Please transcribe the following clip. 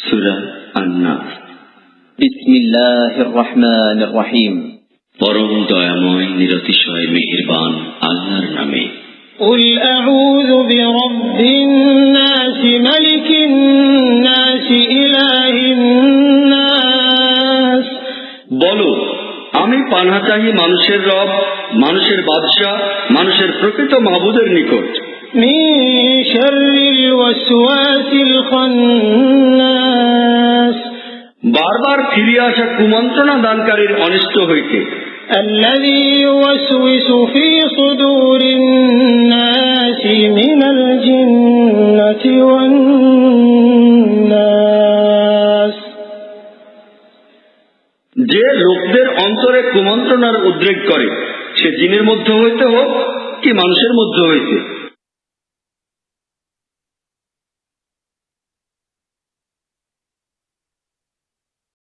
সূরা আন-নাস। বিসমিল্লাহির রহমানির রহিম। পরম দয়াময় নিরতিশয় মেহেরবান আল্লাহর নামে। قل أعوذ برب الناس ملك الناس إله الناس। বলো, আমি পানাহ চাহি মানুষের রব, মানুষের বাদশাহ, মানুষের প্রকৃত মাবুদের নিকট। من شر الوسواس الخناس। বারবার ফিরে আসা কুমন্ত্রণা দানকারীর অনিষ্ট হইতে। الذي يوسوس في صدور الناس من الجنة والناس। যে লোকদের অন্তরে কুমন্ত্রণার উদ্রেক করে, সে জিনের মধ্যে হইতে হোক কি মানুষের মধ্যে হইতে।